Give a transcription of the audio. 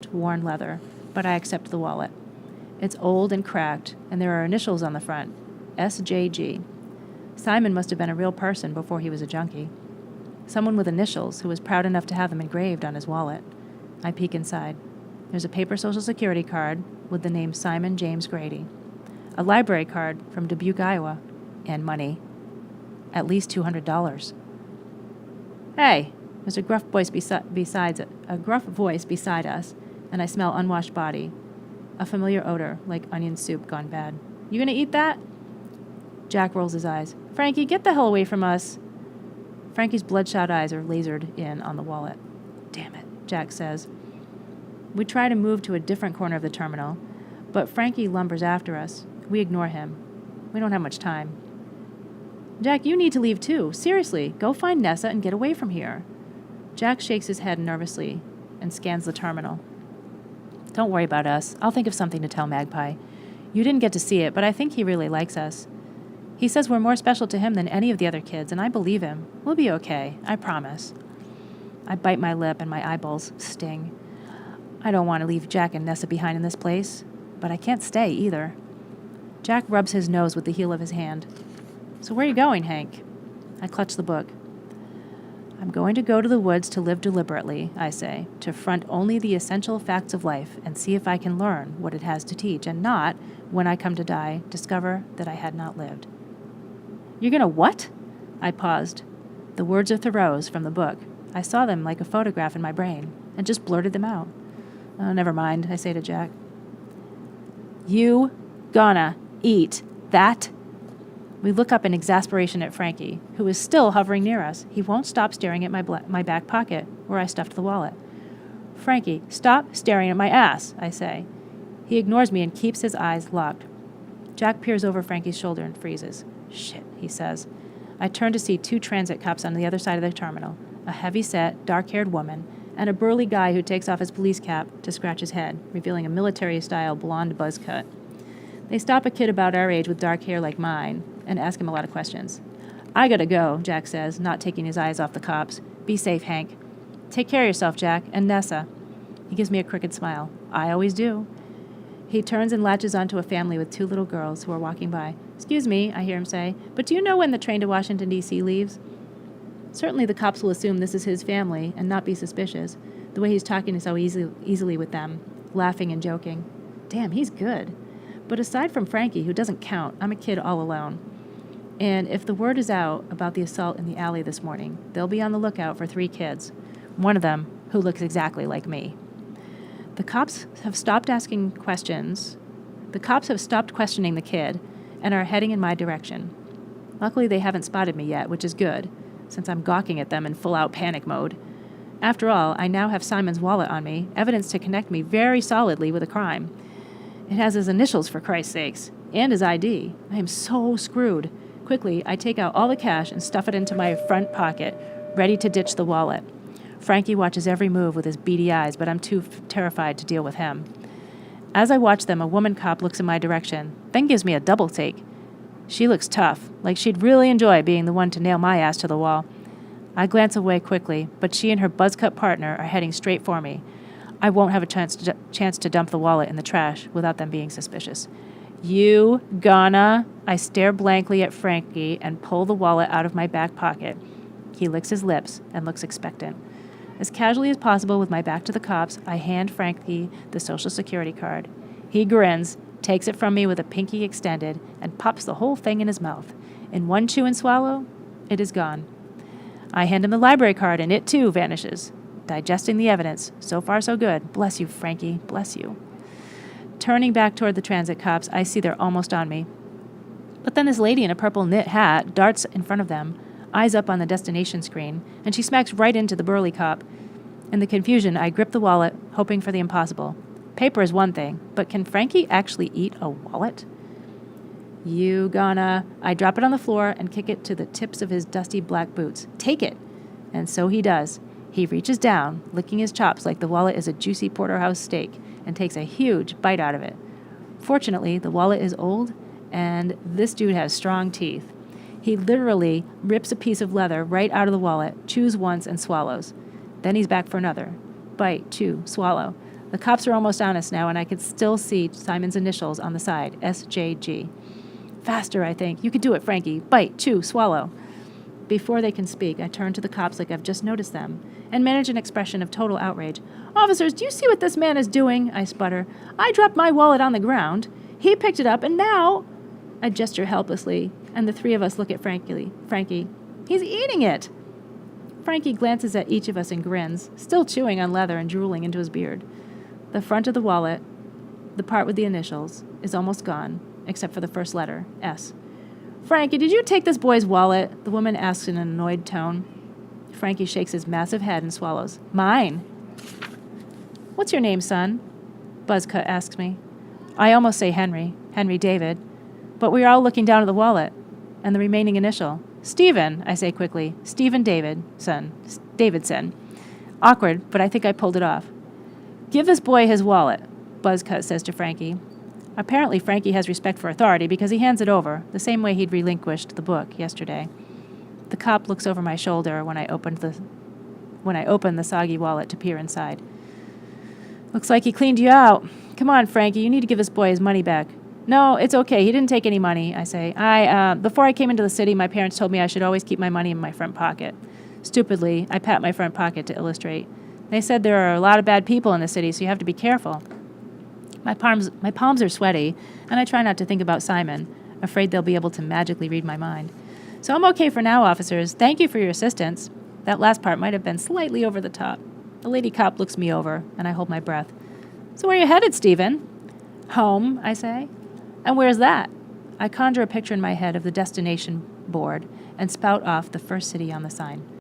soft, worn leather, but I accept the wallet. It's old and cracked, and there are initials on the front, SJG. Simon must have been a real person before he was a junkie. Someone with initials who was proud enough to have them engraved on his wallet. I peek inside. There's a paper Social Security card with the name Simon James Grady, a library card from Dubuque, Iowa, and money. At least $200. Hey, there's a gruff voice beside us, and I smell unwashed body, a familiar odor like onion soup gone bad. You gonna eat that? Jack rolls his eyes. Frankie, get the hell away from us. Frankie's bloodshot eyes are lasered in on the wallet. Damn it, Jack says. We try to move to a different corner of the terminal, but Frankie lumbers after us. We ignore him. We don't have much time. Jack, you need to leave too. Seriously, go find Nessa and get away from here. Jack shakes his head nervously and scans the terminal. Don't worry about us. I'll think of something to tell Magpie. You didn't get to see it, but I think he really likes us. He says we're more special to him than any of the other kids, and I believe him. We'll be okay, I promise. I bite my lip and my eyeballs sting. I don't want to leave Jack and Nessa behind in this place, but I can't stay either. Jack rubs his nose with the heel of his hand. So where are you going, Hank? I clutch the book. I'm going to go to the woods to live deliberately, I say, to front only the essential facts of life and see if I can learn what it has to teach and not, when I come to die, discover that I had not lived. You're gonna what? I paused. The words are Thoreau's from the book. I saw them like a photograph in my brain and just blurted them out. Oh, never mind, I say to Jack. You gonna eat that? We look up in exasperation at Frankie, who is still hovering near us. He won't stop staring at my back pocket, where I stuffed the wallet. Frankie, stop staring at my ass, I say. He ignores me and keeps his eyes locked. Jack peers over Frankie's shoulder and freezes. Shit, he says. I turn to see 2 transit cops on the other side of the terminal, a heavy-set, dark-haired woman, and a burly guy who takes off his police cap to scratch his head, revealing a military-style blonde buzz cut. They stop a kid about our age with dark hair like mine and ask him a lot of questions. I gotta go, Jack says, not taking his eyes off the cops. Be safe, Hank. Take care of yourself, Jack, and Nessa. He gives me a crooked smile. I always do. He turns and latches onto a family with 2 little girls who are walking by. Excuse me, I hear him say, but do you know when the train to Washington, D.C. leaves? Certainly the cops will assume this is his family and not be suspicious, the way he's talking so easily with them, laughing and joking. Damn, he's good. But aside from Frankie, who doesn't count, I'm a kid all alone. And if the word is out about the assault in the alley this morning, they'll be on the lookout for 3 kids, one of them who looks exactly like me. The cops have stopped asking questions. The cops have stopped questioning the kid and are heading in my direction. Luckily, they haven't spotted me yet, which is good, since I'm gawking at them in full-out panic mode. After all, I now have Simon's wallet on me, evidence to connect me very solidly with a crime. It has his initials, for Christ's sakes, and his ID. I am so screwed. Quickly, I take out all the cash and stuff it into my front pocket, ready to ditch the wallet. Frankie watches every move with his beady eyes, but I'm too terrified to deal with him. As I watch them, a woman cop looks in my direction, then gives me a double take. She looks tough, like she'd really enjoy being the one to nail my ass to the wall. I glance away quickly, but she and her buzz-cut partner are heading straight for me. I won't have a chance to dump the wallet in the trash without them being suspicious. You gonna? I stare blankly at Frankie and pull the wallet out of my back pocket. He licks his lips and looks expectant. As casually as possible with my back to the cops, I hand Frankie the Social Security card. He grins, takes it from me with a pinky extended, and pops the whole thing in his mouth. In one chew and swallow, it is gone. I hand him the library card, and it too vanishes. Digesting the evidence. So far, so good. Bless you, Frankie. Bless you. Turning back toward the transit cops, I see they're almost on me. But then this lady in a purple knit hat darts in front of them, eyes up on the destination screen, and she smacks right into the burly cop. In the confusion, I grip the wallet, hoping for the impossible. Paper is one thing, but can Frankie actually eat a wallet? You gonna... I drop it on the floor and kick it to the tips of his dusty black boots. Take it! And so he does. He reaches down, licking his chops like the wallet is a juicy porterhouse steak, and takes a huge bite out of it. Fortunately, the wallet is old, and this dude has strong teeth. He literally rips a piece of leather right out of the wallet, chews once, and swallows. Then he's back for another. Bite, chew, swallow. The cops are almost on us now, and I could still see Simon's initials on the side, SJG. Faster, I think. You can do it, Frankie. Bite, chew, swallow. Before they can speak, I turn to the cops like I've just noticed them and manage an expression of total outrage. Officers, do you see what this man is doing? I sputter. I dropped my wallet on the ground. He picked it up, and now... I gesture helplessly, and the three of us look at Frankie. He's eating it! Frankie glances at each of us and grins, still chewing on leather and drooling into his beard. The front of the wallet, the part with the initials, is almost gone, except for the first letter, S. Frankie, did you take this boy's wallet? The woman asks in an annoyed tone. Frankie shakes his massive head and swallows. Mine. What's your name, son? Buzzcut asks me. I almost say Henry David, but we are all looking down at the wallet and the remaining initial. Stephen, I say quickly. Stephen Davidson. Awkward, but I think I pulled it off. Give this boy his wallet, Buzzcut says to Frankie. Apparently Frankie has respect for authority because he hands it over, the same way he'd relinquished the book yesterday. The cop looks over my shoulder when I open the soggy wallet to peer inside. Looks like he cleaned you out. Come on, Frankie, you need to give this boy his money back. No, it's okay. He didn't take any money, I say. Before I came into the city, my parents told me I should always keep my money in my front pocket. Stupidly, I pat my front pocket to illustrate. They said there are a lot of bad people in the city, so you have to be careful. My palms are sweaty, and I try not to think about Simon, afraid they'll be able to magically read my mind. So I'm okay for now, officers. Thank you for your assistance. That last part might have been slightly over the top. The lady cop looks me over, and I hold my breath. So where are you headed, Stephen? Home, I say. And where's that? I conjure a picture in my head of the destination board and spout off the first city on the sign.